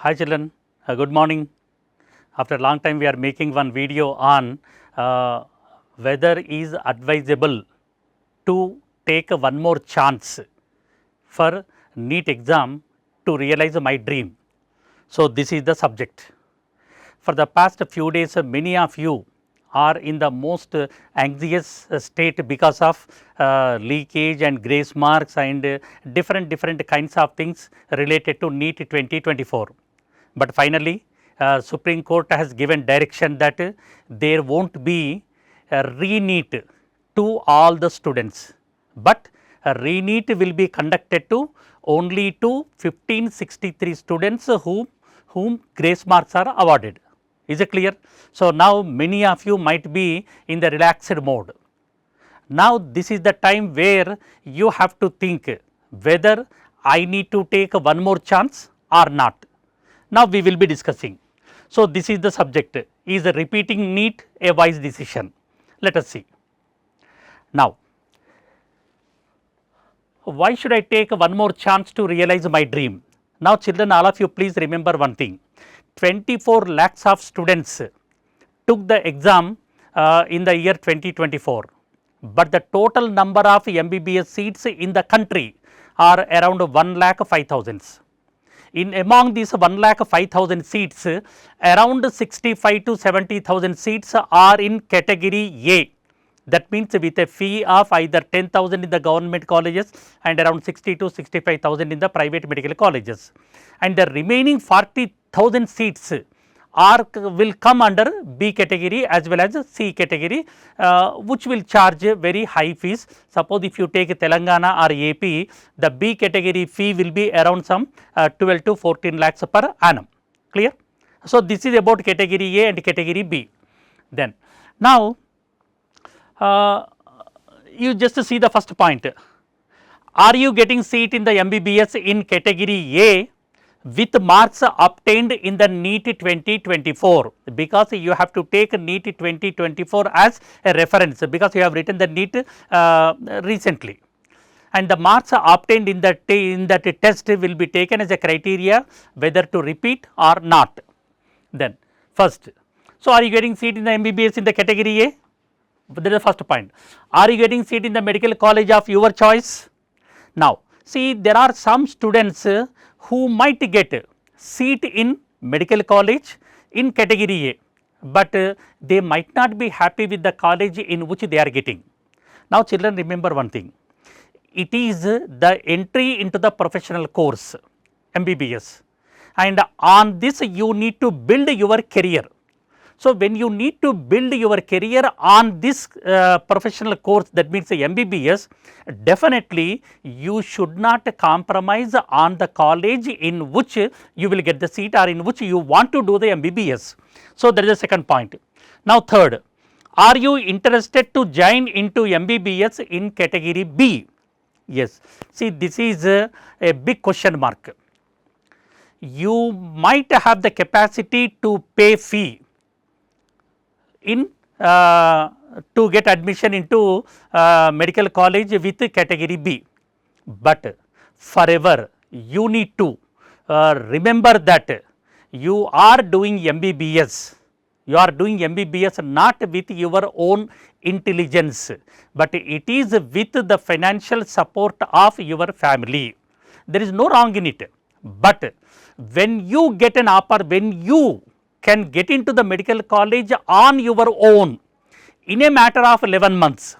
Hi children, good morning. After a long time we are making one video on whether is advisable to take one more chance for NEET exam to realize my dream. So, this is the subject. For the past few days many of you are in the most anxious state because of leakage and grace marks and different kinds of things related to NEET 2024. But finally, Supreme Court has given direction that there will not be a re-NEET to all the students, but a re-NEET will be conducted to only to 1563 students whom grace marks are awarded. Is it clear? So, now many of you might be in the relaxed mode. Now, this is the time where you have to think whether I need to take one more chance or not. Now, we will be discussing. So, this is the subject, is repeating NEET a wise decision? Let us see. Now, why should I take one more chance to realize my dream? Now, children, all of you please remember one thing, 24 lakhs of students took the exam in the year 2024, but the total number of MBBS seats in the country are around 1,05,000. In among these 1,05,000 seats, around 65 to 70,000 seats are in category A. That means with a fee of either 10,000 in the government colleges and around 60 to 65,000 in the private medical colleges. And the remaining 40,000 seats will come under B category as well as C category, which will charge very high fees. Suppose if you take Telangana or AP, the B category fee will be around some 12 to 14 lakhs per annum. Clear? So, this is about category A and category B. Then, now, you just see the first point. Are you getting seat in the MBBS in category A with marks obtained in the NEET 2024, because you have to take NEET 2024 as a reference, because you have written the NEET recently, and the marks obtained in that test will be taken as a criteria whether to repeat or not. Then first, so are you getting seat in the MBBS in the category A? That is the first point. Are you getting seat in the medical college of your choice? Now, see, there are some students who might get seat in medical college in category A, but they might not be happy with the college in which they are getting. Now, children, remember one thing, it is the entry into the professional course MBBS, and on this you need to build your career. So, when you need to build your career on this professional course, that means MBBS, definitely you should not compromise on the college in which you will get the seat or in which you want to do the MBBS. So, that is the second point. Now, third, are you interested to join into MBBS in category B? Yes, see, this is a big question mark. You might have the capacity to pay fee in to get admission into medical college with category B, but forever you need to remember that you are doing MBBS, not with your own intelligence, but it is with the financial support of your family. There is no wrong in it, but when you get an offer, when you can get into the medical college on your own in a matter of 11 months,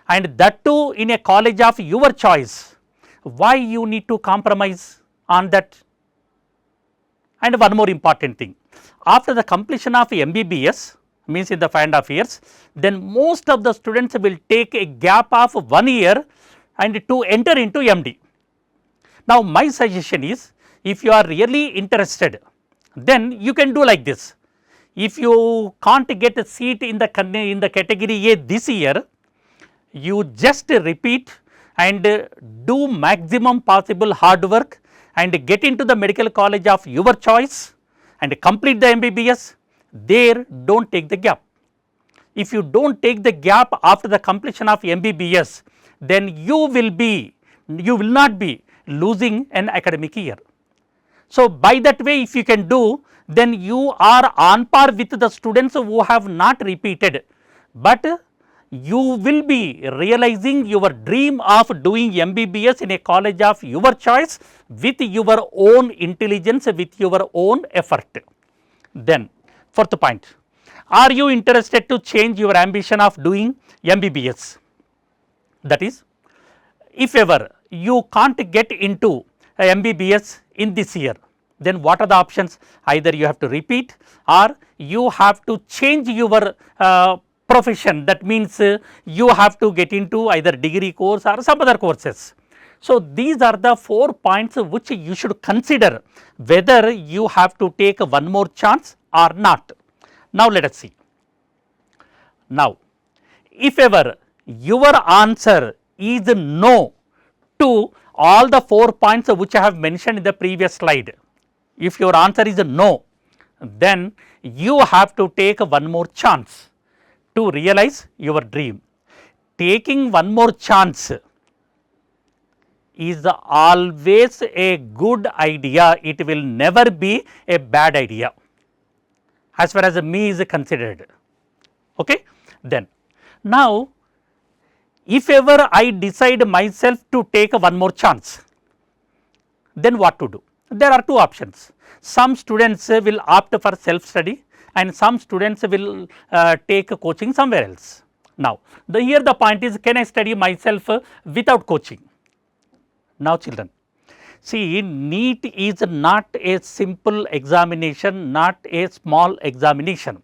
and that too in a college of your choice, why you need to compromise on that? And one more important thing, after the completion of MBBS, means in the 5.5 years, then most of the students will take a gap of 1 year and to enter into MD. Now, my suggestion is, if you are really interested, then you can do like this. If you can't get a seat in the category A this year, you just repeat and do maximum possible hard work and get into the medical college of your choice and complete the MBBS. There, do not take the gap. If you do not take the gap after the completion of MBBS, then you will not be losing an academic year. So, by that way if you can do, then you are on par with the students who have not repeated, but you will be realizing your dream of doing MBBS in a college of your choice with your own intelligence, with your own effort. Then fourth point, are you interested to change your ambition of doing MBBS? That is, if ever you can't get into MBBS in this year, then what are the options? Either you have to repeat or you have to change your profession. That means you have to get into either degree course or some other courses. So, these are the 4 points which you should consider whether you have to take one more chance or not. Now, let us see. Now, if ever your answer is no to all the 4 points which I have mentioned in the previous slide, if your answer is no, then you have to take one more chance to realize your dream. Taking one more chance is always a good idea, it will never be a bad idea as far as me is considered. Okay? Then now, if ever I decide myself to take one more chance, then what to do? There are 2 options. Some students will opt for self study and some students will take coaching somewhere else. Now, here the point is, can I study myself without coaching? Now, children, see, NEET is not a simple examination, not a small examination.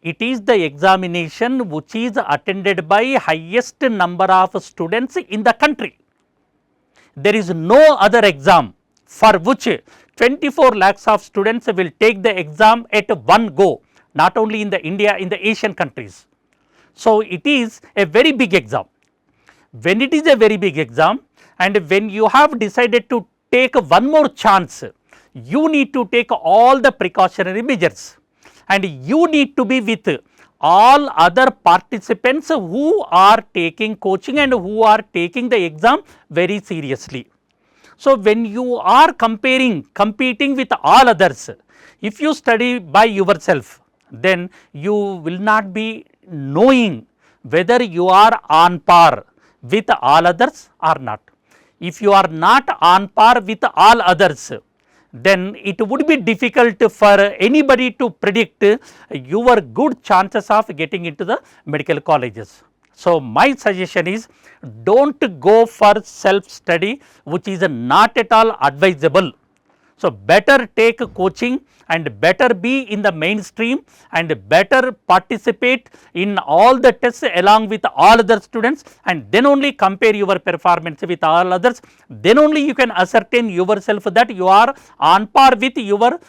It is the examination which is attended by highest number of students in the country. There is no other exam for which 24 lakhs of students will take the exam at one go, not only in the India, in the Asian countries. So, it is a very big exam. When it is a very big exam and when you have decided to take one more chance, you need to take all the precautionary measures and you need to be with all other participants who are taking coaching and who are taking the exam very seriously. So, when you are competing with all others, if you study by yourself, then you will not be knowing whether you are on par with all others or not. If you are not on par with all others, then it would be difficult for anybody to predict your good chances of getting into the medical colleges. So, my suggestion is, do not go for self study which is not at all advisable. So, better take coaching and better be in the mainstream and better participate in all the tests along with all other students, and then only compare your performance with all others. Then only you can ascertain yourself that you are on par with your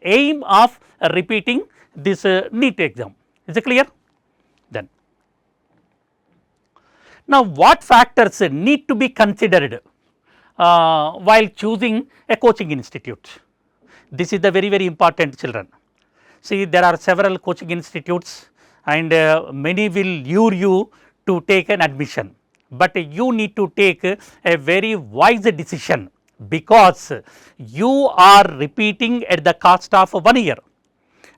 aim of repeating this NEET exam. Is it clear? Then, now, what factors need to be considered while choosing a coaching institute? This is the very important, children. See, there are several coaching institutes and many will lure you to take an admission, but you need to take a very wise decision, because you are repeating at the cost of 1 year,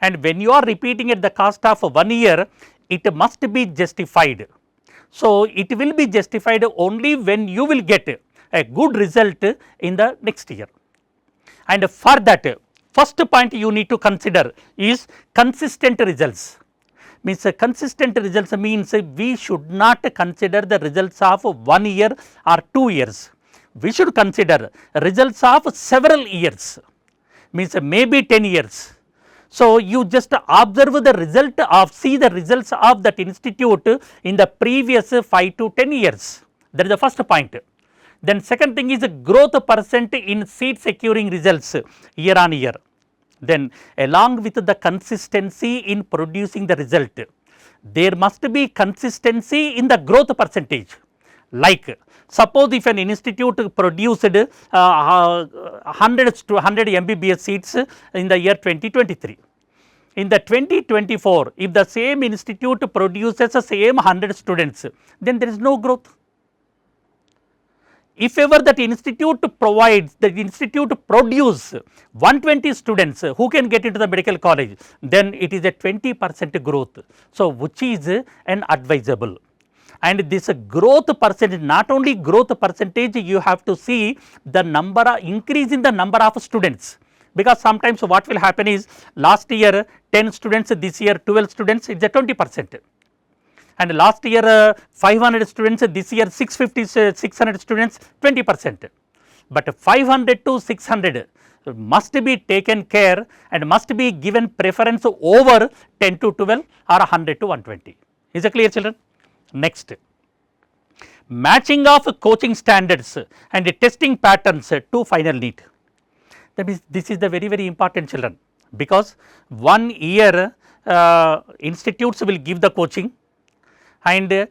and when you are repeating at the cost of 1 year, it must be justified. So, it will be justified only when you will get a good result in the next year. And for that, first point you need to consider is consistent results. Means consistent results means we should not consider the results of 1 year or 2 years. We should consider results of several years, means maybe 10 years. So, you just observe the result of, see the results of that institute in the previous 5 to 10 years. That is the first point. Then second thing is growth percent in seat securing results year on year. Then along with the consistency in producing the result, there must be consistency in the growth percentage. Like suppose if an institute produced 100 MBBS seats in the year 2023, in the 2024 if the same institute produces the same 100 students, then there is no growth. if ever that institute provides, the institute produce 120 students who can get into the medical college, then it is a 20% growth. So, which is an advisable, and this growth percentage, not only growth percentage, you have to see the number increase in the number of students, because sometimes what will happen is last year 10 students, this year 12 students, it is a 20%. And last year 500 students, this year 650 600 students, 20%, but 500 to 600 must be taken care and must be given preference over 10 to 12 or 100 to 120. Is it clear, children? Next, matching of coaching standards and testing patterns to final NEET. That means this is the very important, children, because 1 year institutes will give the coaching, and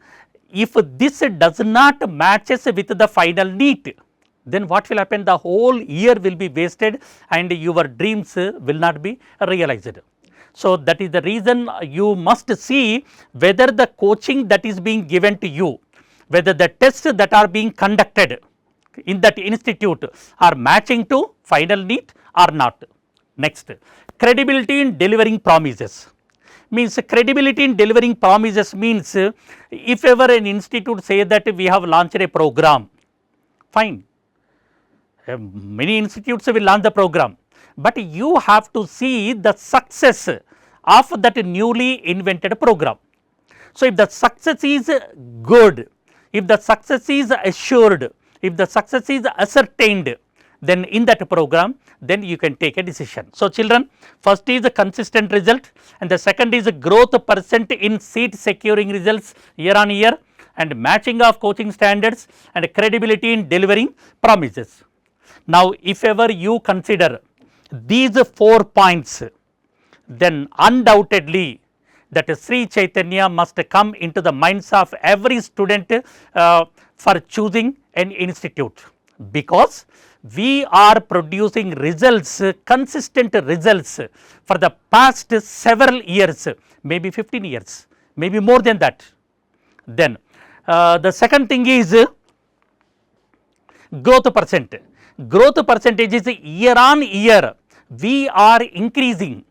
if this does not matches with the final NEET, then what will happen? The whole year will be wasted and your dreams will not be realized. So, that is the reason you must see whether the coaching that is being given to you, whether the tests that are being conducted in that institute are matching to final NEET or not. Next, credibility in delivering promises. Means credibility in delivering promises means if ever an institute say that we have launched a program, fine, many institutes will launch the program, but you have to see the success of that newly invented program. So, if the success is good, if the success is assured, if the success is ascertained, then in that program, then you can take a decision. So, children, first is a consistent result, and the second is a growth percent in seat securing results year on year, and matching of coaching standards and credibility in delivering promises. Now, if ever you consider these 4 points, then undoubtedly that Sri Chaitanya must come into the minds of every student for choosing an institute, because we are producing results, consistent results for the past several years, maybe 15 years, maybe more than that. Then the second thing is growth percent. Growth percentage is year on year we are increasing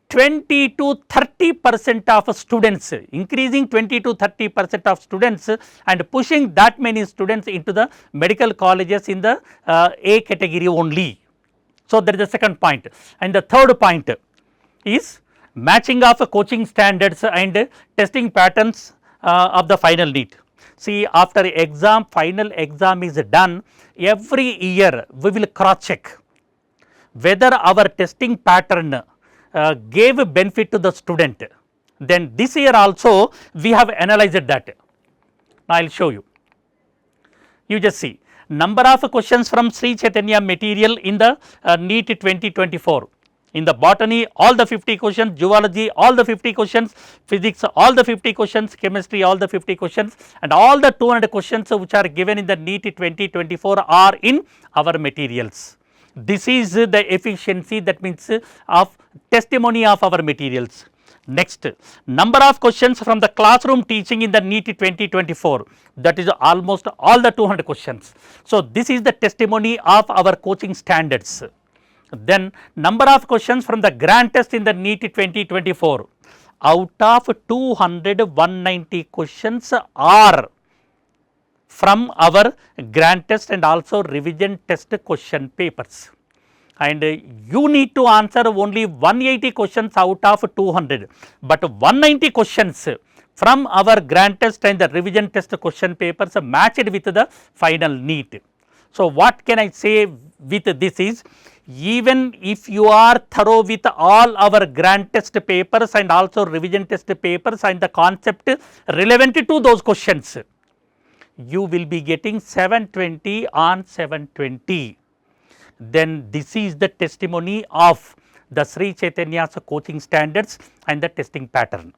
20 to 30% of students, increasing 20 to 30% of students and pushing that many students into the medical colleges in the A category only. So, that is the second point, and the third point is matching of coaching standards and testing patterns of the final NEET. See, after final exam is done, every year we will cross check whether our testing pattern gave benefit to the student. Then this year also we have analyzed that. Now, I will show you. You just see number of questions from Sri Chaitanya material in the NEET 2024. In the botany, all the 50 questions, zoology, all the 50 questions, physics, all the 50 questions, chemistry, all the 50 questions, and all the 200 questions which are given in the NEET 2024 are in our materials. This is the efficiency, that means of testimony of our materials. Next, number of questions from the classroom teaching in the NEET 2024, that is almost all the 200 questions. So, this is the testimony of our coaching standards. Then number of questions from the grand test in the NEET 2024, out of 200, 190 questions are from our grand test and also revision test question papers, and you need to answer only 180 questions out of 200, but 190 questions from our grand test and the revision test question papers matched with the final NEET. So, what can I say with this is, even if you are thorough with all our grand test papers and also revision test papers and the concept relevant to those questions, you will be getting 720 on 720. Then this is the testimony of the Sri Chaitanya's coaching standards and the testing pattern.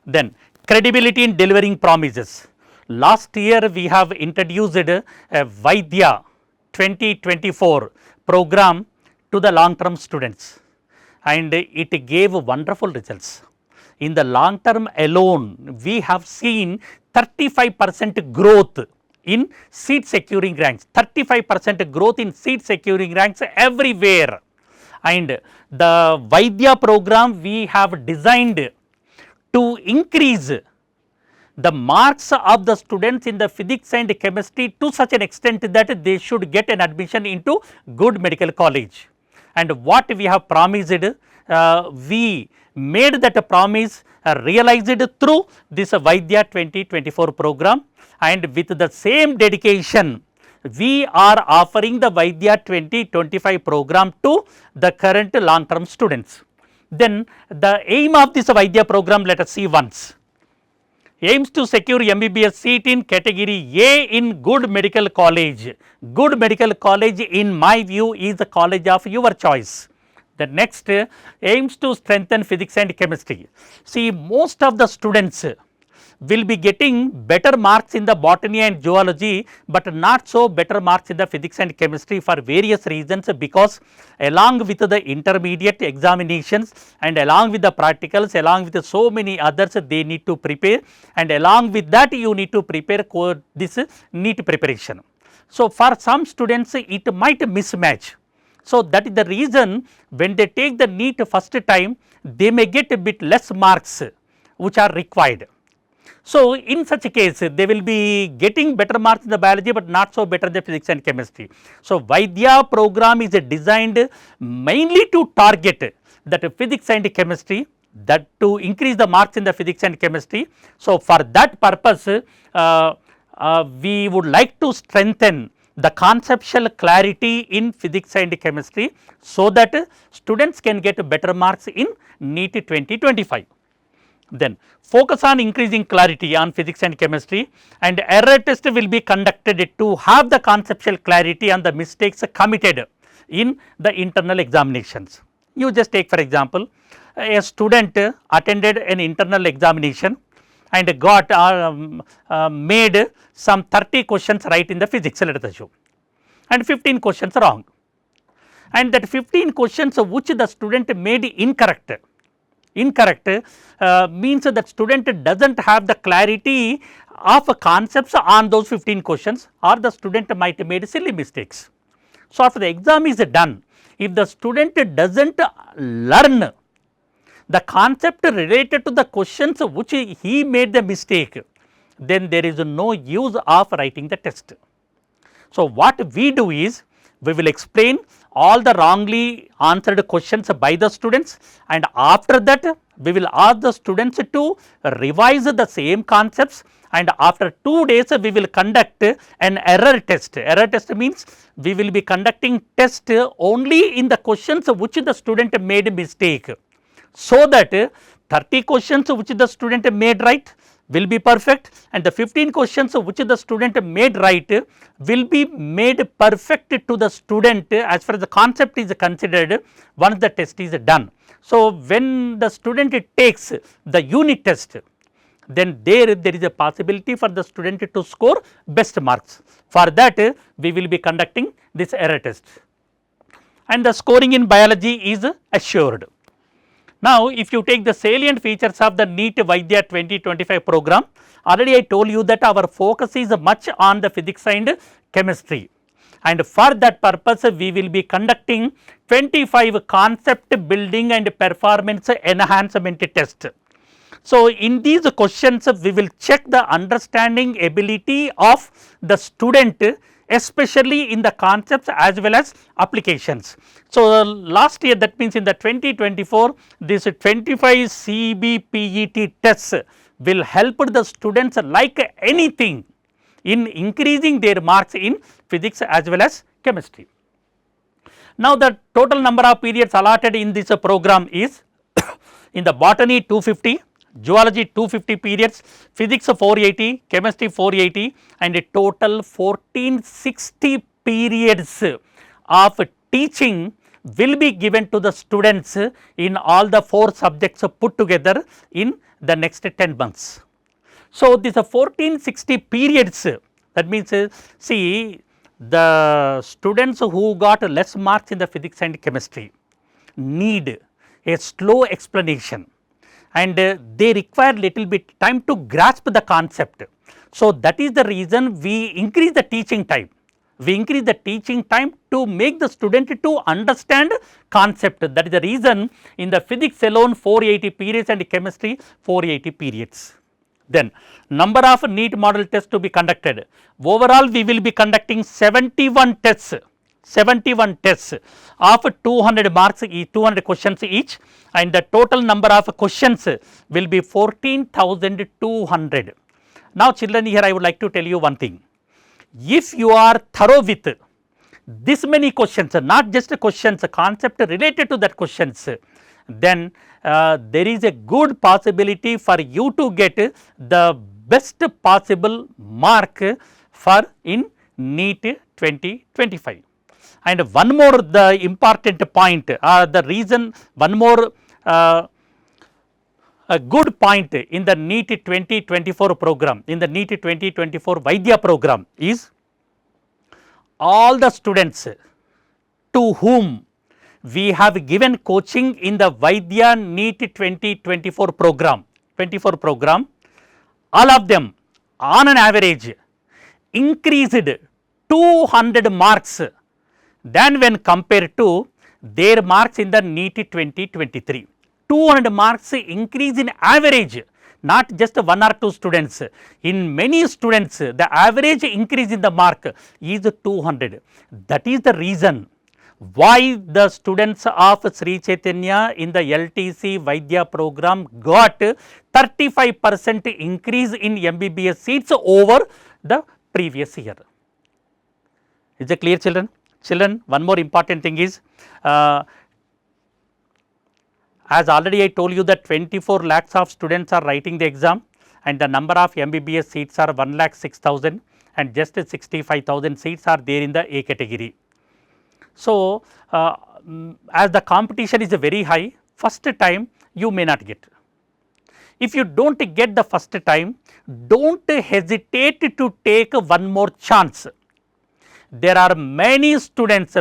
Then credibility in delivering promises. Last year we have introduced a Vidya 2024 program to the long term students, and it gave wonderful results. in the long term alone, we have seen 35% growth in seat securing ranks, 35% growth in seat securing ranks everywhere. And the Vidya program we have designed to increase the marks of the students in the physics and chemistry to such an extent that they should get an admission into good medical college. And what we have promised, we made that promise realized through this Vidya 2024 program, and with the same dedication we are offering the Vidya 2025 program to the current long term students. Then the aim of this Vidya program, let us see once. Aims to secure MBBS seat in category A in good medical college. Good medical college in my view is the college of your choice. The next aims to strengthen physics and chemistry. See, most of the students will be getting better marks in the botany and zoology, but not so better marks in the physics and chemistry for various reasons, because along with the intermediate examinations and along with the practicals, along with so many others they need to prepare, and along with that you need to prepare this NEET preparation. So, for some students it might mismatch. So, that is the reason when they take the NEET first time, they may get a bit less marks which are required. So, in such a case they will be getting better marks in the biology, but not so better in the physics and chemistry. So, Vidya program is designed mainly to target that physics and chemistry, that to increase the marks in the physics and chemistry. So, for that purpose we would like to strengthen the conceptual clarity in physics and chemistry, so that students can get better marks in NEET 2025. Then focus on increasing clarity on physics and chemistry, and error test will be conducted to have the conceptual clarity on the mistakes committed in the internal examinations. You just take for example, a student attended an internal examination and got made some 30 questions right in the physics, let us assume, and 15 questions wrong, and that 15 questions which the student made incorrect means that student does not have the clarity of concepts on those 15 questions, or the student might have made silly mistakes. So, after the exam is done, if the student does not learn the concept related to the questions which he made the mistake, then there is no use of writing the test. So, what we do is, we will explain all the wrongly answered questions by the students, and after that we will ask the students to revise the same concepts, and after 2 days we will conduct an error test. Error test means we will be conducting test only in the questions which the student made mistake, so that 30 questions which the student made right will be perfect, and the 15 questions which the student made right will be made perfect to the student as far as the concept is considered once the test is done. So, when the student takes the unit test, then there is a possibility for the student to score best marks. For that we will be conducting this error test, and the scoring in biology is assured. Now, if you take the salient features of the NEET Vidya 2025 program, already I told you that our focus is much on the physics and chemistry, and for that purpose we will be conducting 25 concept building and performance enhancement tests. So, in these questions we will check the understanding ability of the student, especially in the concepts as well as applications. So, last year, that means in the 2024, this 25 CBPET tests will help the students like anything in increasing their marks in physics as well as chemistry. Now, the total number of periods allotted in this program is in the botany 250, zoology 250 periods, physics 480, chemistry 480, and a total 1460 periods of teaching will be given to the students in all the 4 subjects put together in the next 10 months. So, this 1460 periods, that means see, the students who got less marks in the physics and chemistry need a slow explanation, and they require little bit time to grasp the concept. So, that is the reason we increase the teaching time. We increase the teaching time to make the student to understand concept. That is the reason in the physics alone 480 periods and chemistry 480 periods. Then number of NEET model tests to be conducted. Overall we will be conducting 71 tests. 71 tests of 200 marks, 200 questions each, and the total number of questions will be 14,200. Now children, here I would like to tell you one thing. If you are thorough with this many questions, not just questions, concept related to that questions, then there is a good possibility for you to get the best possible mark for in NEET 2025. And one more the important point, the reason, one more a good point in the NEET 2024 program, in the NEET 2024 Vidya program is all the students to whom we have given coaching in the Vidya NEET 2024 program, all of them on an average increased 200 marks than when compared to their marks in the NEET 2023. 200 marks increase in average, not just one or two students. In many students, the average increase in the mark is 200. That is the reason why the students of Sri Chaitanya in the LTC Vidya program got 35% increase in MBBS seats over the previous year. Is it clear, children? Children, one more important thing is, as already I told you that 24 lakhs of students are writing the exam and the number of MBBS seats are 1,06,000 and just 65,000 seats are there in the A category. So, as the competition is very high, first time you may not get. If you do not get the first time, do not hesitate to take one more chance. There are many students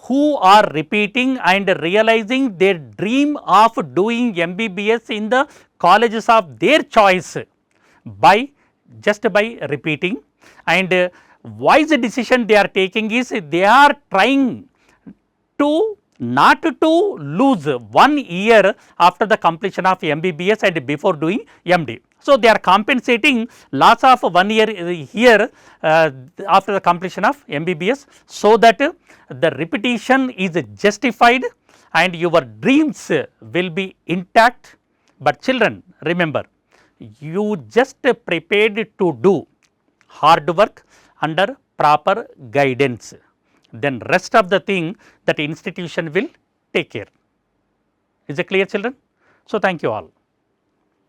who are repeating and realizing their dream of doing MBBS in the colleges of their choice by repeating, and wise decision they are taking is they are trying to not to lose 1 year after the completion of MBBS and before doing MD. So, they are compensating loss of 1 year here after the completion of MBBS, so that the repetition is justified and your dreams will be intact. But children, remember, you just prepared to do hard work under proper guidance, then rest of the thing that institution will take care. Is it clear, children? So, thank you all.